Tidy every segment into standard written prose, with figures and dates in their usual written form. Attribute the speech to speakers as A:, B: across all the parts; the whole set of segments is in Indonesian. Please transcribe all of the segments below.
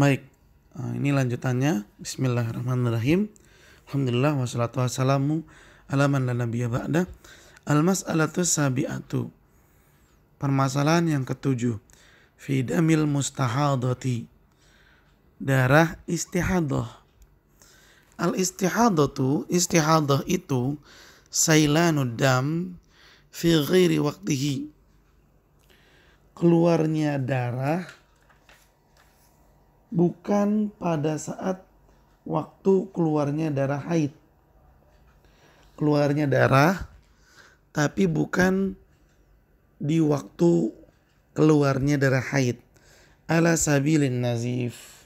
A: Baik, ini lanjutannya. Bismillahirrahmanirrahim. Alhamdulillah wassalatu wassalamu ala man la nabiyya ba'da. Al-mas'alatu sabi'atu. Permasalahan yang ketujuh. Fi damil mustahadati. Darah istihadah. Istihadah itu sailanud dam fi ghairi waqtihi. Keluarnya darah bukan pada saat waktu keluarnya darah haid. Keluarnya darah tapi bukan di waktu keluarnya darah haid. Ala sabilin nazif.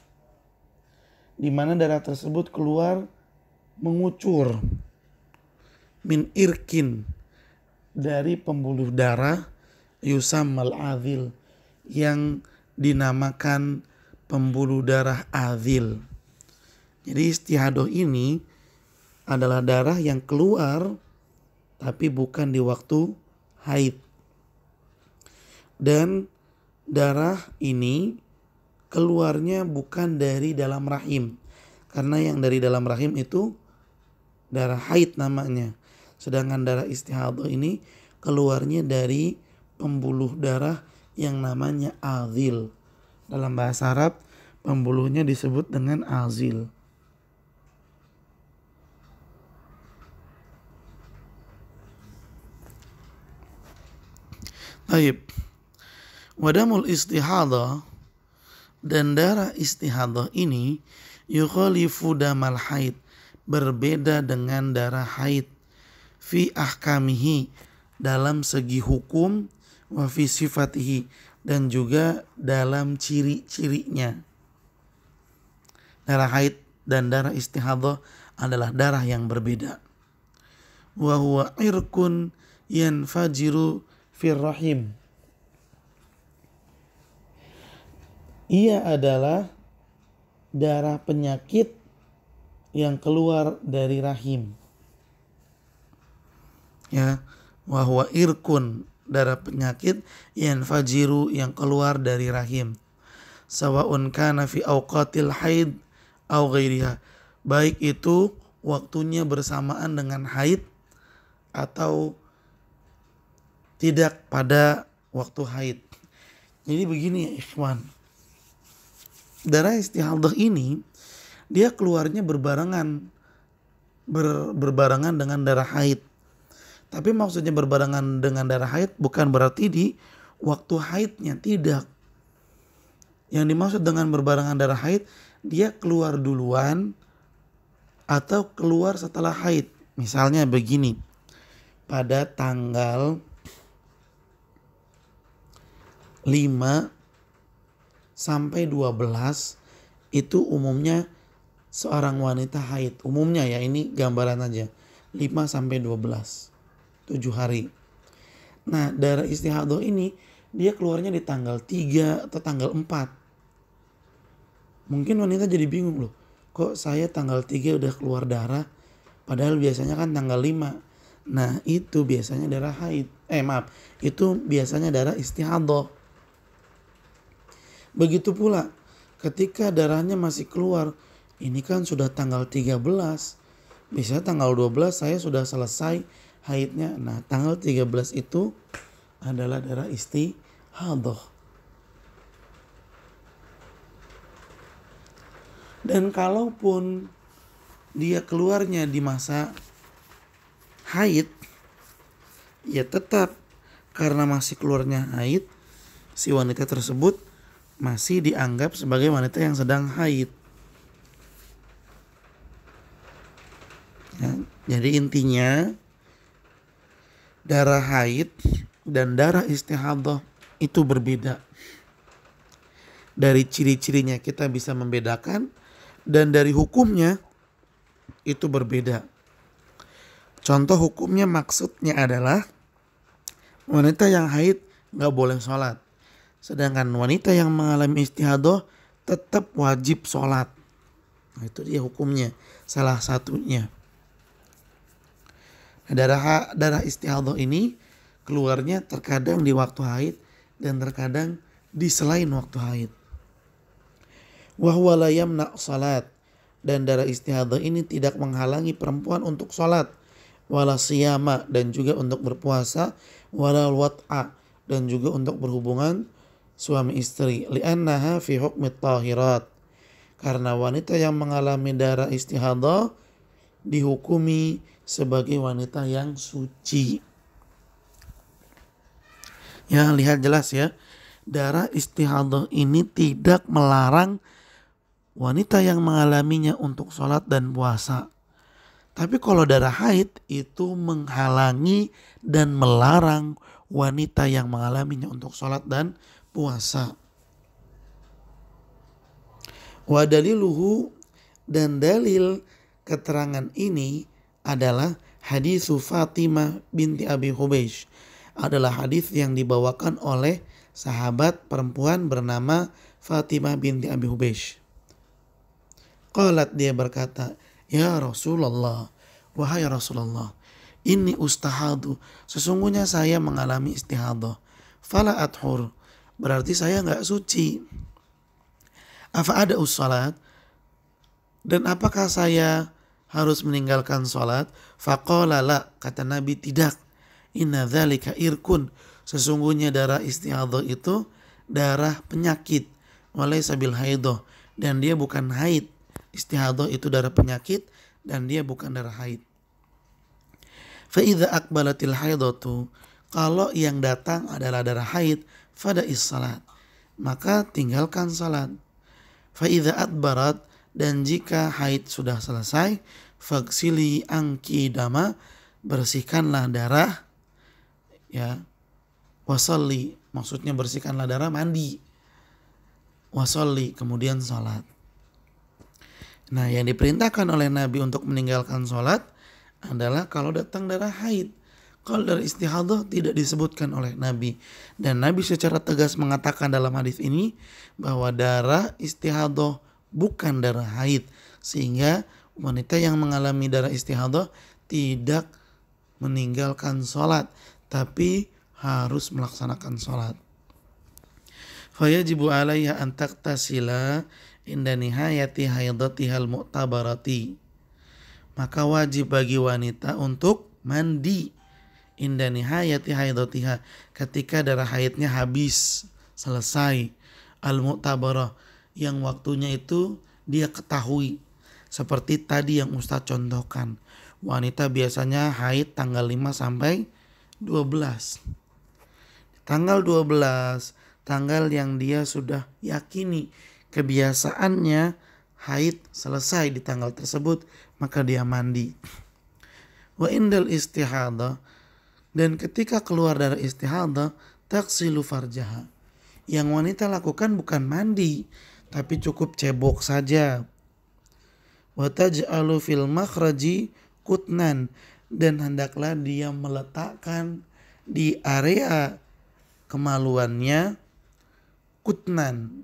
A: Di mana darah tersebut keluar mengucur min irkin dari pembuluh darah yusammal adhil yang dinamakan pembuluh darah adhil. Jadi istihadah ini adalah darah yang keluar tapi bukan di waktu haid. Dan darah ini keluarnya bukan dari dalam rahim. Karena yang dari dalam rahim itu darah haid namanya. Sedangkan darah istihadah ini keluarnya dari pembuluh darah yang namanya azil. Dalam bahasa Arab pembuluhnya disebut dengan azil. Baik. Wadamul istihadah dan darah istihadah ini yukhalifu damal haid, berbeda dengan darah haid, fi ahkamihi, dalam segi hukum, wa fi sifatihi, dan juga dalam ciri-cirinya. Darah haid dan darah istihadah adalah darah yang berbeda. Wa huwa irkun yanfajiru fir rahim. Ia adalah darah penyakit yang keluar dari rahim. Ya, wa huwa irkun, darah penyakit yanfajiru yang keluar dari rahim. Sawa'un kana fi awqatil haid aw ghairiha, baik itu waktunya bersamaan dengan haid atau tidak pada waktu haid. Jadi begini ya ikhwan, darah istihadah ini dia keluarnya berbarengan dengan darah haid. Tapi maksudnya berbarengan dengan darah haid bukan berarti di waktu haidnya, tidak. Yang dimaksud dengan berbarengan darah haid, dia keluar duluan atau keluar setelah haid. Misalnya begini, pada tanggal 5 sampai 12 itu umumnya seorang wanita haid. Umumnya ya, ini gambaran aja. 5 sampai 12, 7 hari. Nah, darah istihadah ini dia keluarnya di tanggal 3 atau tanggal 4. Mungkin wanita jadi bingung loh, kok saya tanggal 3 udah keluar darah, padahal biasanya kan tanggal 5. Nah, itu biasanya darah haid. Itu biasanya darah istihadah. Begitu pula ketika darahnya masih keluar, ini kan sudah tanggal 13. Biasanya tanggal 12 saya sudah selesai haidnya. Nah, tanggal 13 itu adalah darah istihadah. Dan kalaupun dia keluarnya di masa haid, ya tetap karena masih keluarnya haid, si wanita tersebut masih dianggap sebagai wanita yang sedang haid. Ya, jadi intinya darah haid dan darah istihadah itu berbeda. Dari ciri-cirinya kita bisa membedakan, dan dari hukumnya itu berbeda. Contoh hukumnya maksudnya adalah wanita yang haid gak boleh sholat. Sedangkan wanita yang mengalami istihadah tetap wajib sholat. Nah, itu dia hukumnya, salah satunya. Nah, darah istihadah ini keluarnya terkadang di waktu haid dan terkadang di selain waktu haid. Wa huwa la yamna salat, dan darah istihadah ini tidak menghalangi perempuan untuk salat, wala siyama, dan juga untuk berpuasa, wala wat'a, dan juga untuk berhubungan suami istri, li'annaha fi hukmi tahirat, karena wanita yang mengalami darah istihadah dihukumi sebagai wanita yang suci. Ya, lihat jelas ya. Darah istihadah ini tidak melarang wanita yang mengalaminya untuk sholat dan puasa. Tapi kalau darah haid itu menghalangi dan melarang wanita yang mengalaminya untuk sholat dan puasa. Wa daliluhu, dan dalil keterangan ini adalah hadis Fatimah binti Abi Hubeish, adalah hadis yang dibawakan oleh sahabat perempuan bernama Fatimah binti Abi Hubeish. Qalat, dia berkata, ya Rasulullah, wahai Rasulullah, inni ustahadu, sesungguhnya saya mengalami istihadah, fala athur, berarti saya enggak suci. Afa ada ussalat, dan apakah saya harus meninggalkan salat? Faqala la, kata Nabi, tidak. Inna dzalika irkun, sesungguhnya darah istihadah itu darah penyakit, walaysa bil haidah, dan dia bukan haid. Istihadah itu darah penyakit dan dia bukan darah haid. Fa idza aqbalatil haidatu, kalau yang datang adalah darah haid, fada'is salat, maka tinggalkan salat. Fa idza adbarat, dan jika haid sudah selesai, fagsili angki dama, bersihkanlah darah, ya, wasalli, maksudnya bersihkanlah darah, mandi, wasalli, kemudian salat. Nah, yang diperintahkan oleh Nabi untuk meninggalkan sholat adalah kalau datang darah haid. Kalau darah istihadah tidak disebutkan oleh Nabi. Dan Nabi secara tegas mengatakan dalam hadis ini bahwa darah istihadah bukan darah haid. Sehingga wanita yang mengalami darah istihadah tidak meninggalkan sholat, tapi harus melaksanakan sholat. Fayajibu alaiha an taqtasila inda nihayati haidatihal mu'tabarati, maka wajib bagi wanita untuk mandi inda nihayati haidatiha, ketika darah haidnya habis, selesai, al mu'tabarah, yang waktunya itu dia ketahui. Seperti tadi yang Ustadz contohkan, wanita biasanya haid tanggal 5 sampai 12. Tanggal 12, tanggal yang dia sudah yakini kebiasaannya haid selesai di tanggal tersebut, maka dia mandi. Wa indal istihadah, dan ketika keluar darah istihadah, taksilu farjaha, yang wanita lakukan bukan mandi, tapi cukup cebok saja. Wa taj'alu fil makhraji kutnan, dan hendaklah dia meletakkan di area kemaluannya kutnan.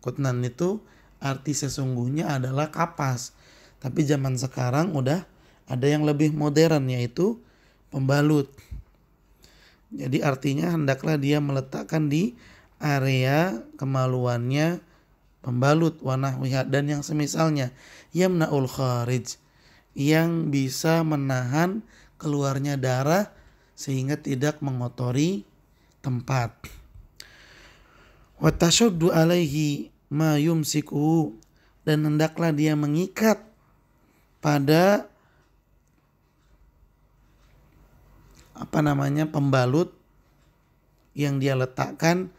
A: Kutnan itu arti sesungguhnya adalah kapas. Tapi zaman sekarang udah ada yang lebih modern, yaitu pembalut. Jadi artinya hendaklah dia meletakkan di area kemaluannya pembalut, wanahwiha, dan yang semisalnya, yamna'ul kharij, yang bisa menahan keluarnya darah sehingga tidak mengotori tempat. Wa tashuddu alaihi ma yumsikuhu, dan hendaklah dia mengikat pada pembalut yang dia letakkan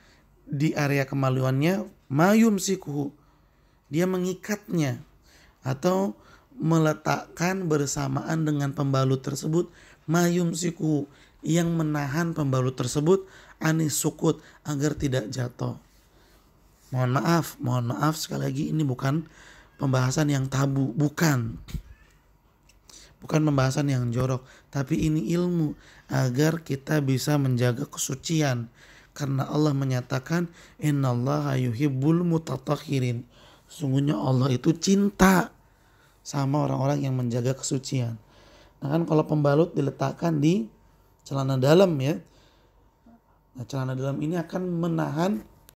A: di area kemaluannya, ma yumsikuhu, dia mengikatnya atau meletakkan bersamaan dengan pembalut tersebut, ma yumsikuhu, yang menahan pembalut tersebut, anis sukut, agar tidak jatuh. Mohon maaf sekali lagi, ini bukan pembahasan yang tabu, bukan pembahasan yang jorok, tapi ini ilmu agar kita bisa menjaga kesucian, karena Allah menyatakan innallaha yuhibbul mutatahhirin, sesungguhnya Allah itu cinta sama orang-orang yang menjaga kesucian. Nah kan kalau pembalut diletakkan di celana dalam ya, nah celana dalam ini akan menahan